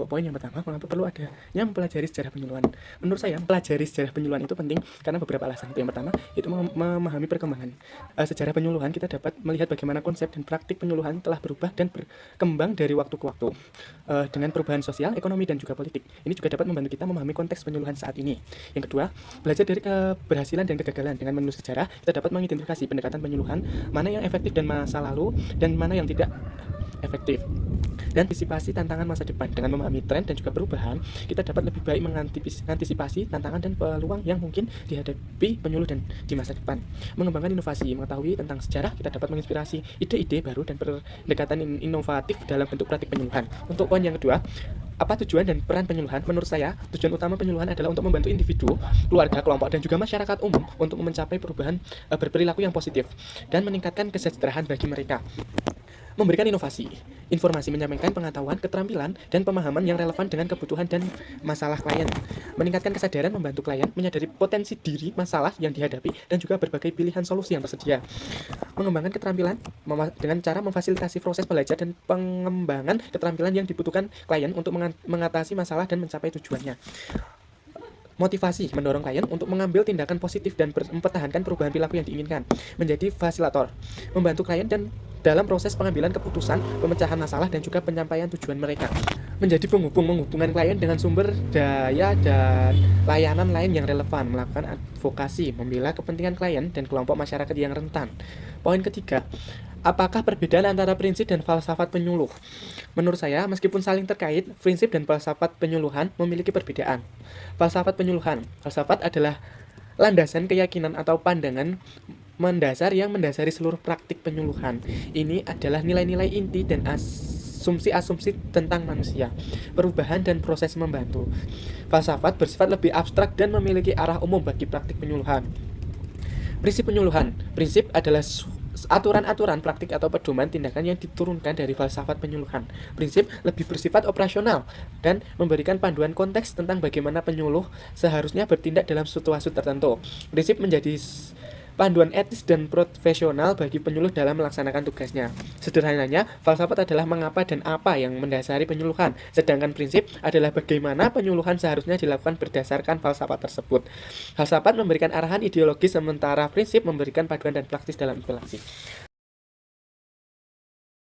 Poin yang pertama, mengapa perlu adanya mempelajari sejarah penyuluhan? Menurut saya, mempelajari sejarah penyuluhan itu penting karena beberapa alasan. Yang pertama, itu memahami perkembangan sejarah penyuluhan. Kita dapat melihat bagaimana konsep dan praktik penyuluhan telah berubah dan berkembang dari waktu ke waktu dengan perubahan sosial, ekonomi, dan juga politik. Ini juga dapat membantu kita memahami konteks penyuluhan saat ini. Yang kedua, belajar dari keberhasilan dan kegagalan. Dengan menulis sejarah, kita dapat mengidentifikasi pendekatan penyuluhan, mana yang efektif dan masa lalu, dan mana yang tidak efektif, dan antisipasi tantangan masa depan. Dengan memahami tren dan juga perubahan, kita dapat lebih baik mengantisipasi tantangan dan peluang yang mungkin dihadapi penyuluh dan di masa depan. Mengembangkan inovasi, mengetahui tentang sejarah, kita dapat menginspirasi ide-ide baru dan pendekatan inovatif dalam bentuk praktik penyuluhan. Untuk poin yang kedua, apa tujuan dan peran penyuluhan? Menurut saya, tujuan utama penyuluhan adalah untuk membantu individu, keluarga, kelompok, dan juga masyarakat umum untuk mencapai perubahan berperilaku yang positif dan meningkatkan kesejahteraan bagi mereka. Memberikan inovasi, informasi, menyampaikan pengetahuan, keterampilan, dan pemahaman yang relevan dengan kebutuhan dan masalah klien. Meningkatkan kesadaran, membantu klien menyadari potensi diri, masalah yang dihadapi, dan juga berbagai pilihan solusi yang tersedia. Mengembangkan keterampilan dengan cara memfasilitasi proses belajar dan pengembangan keterampilan yang dibutuhkan klien untuk mengatasi masalah dan mencapai tujuannya. Motivasi, mendorong klien untuk mengambil tindakan positif dan mempertahankan perubahan perilaku yang diinginkan. Menjadi fasilitator, membantu klien dan dalam proses pengambilan keputusan, pemecahan masalah, dan juga penyampaian tujuan mereka. Menjadi penghubung, menghubungkan klien dengan sumber daya dan layanan lain yang relevan. Melakukan advokasi, membela kepentingan klien dan kelompok masyarakat yang rentan. Poin ketiga, apakah perbedaan antara prinsip dan falsafat penyuluh? Menurut saya, meskipun saling terkait, prinsip dan falsafat penyuluhan memiliki perbedaan. Falsafat penyuluhan. Falsafat adalah landasan keyakinan atau pandangan mendasar yang mendasari seluruh praktik penyuluhan. Ini adalah nilai-nilai inti dan asumsi-asumsi tentang manusia, perubahan, dan proses membantu. Falsafat bersifat lebih abstrak dan memiliki arah umum bagi praktik penyuluhan. Prinsip penyuluhan. Prinsip adalah aturan-aturan praktik atau pedoman tindakan yang diturunkan dari falsafat penyuluhan. Prinsip lebih bersifat operasional dan memberikan panduan konteks tentang bagaimana penyuluh seharusnya bertindak dalam situasi tertentu. Prinsip menjadi panduan etis dan profesional bagi penyuluh dalam melaksanakan tugasnya. Sederhananya, falsafat adalah mengapa dan apa yang mendasari penyuluhan, sedangkan prinsip adalah bagaimana penyuluhan seharusnya dilakukan berdasarkan falsafat tersebut. Falsafat memberikan arahan ideologis, sementara prinsip memberikan panduan dan praktis dalam interaksi.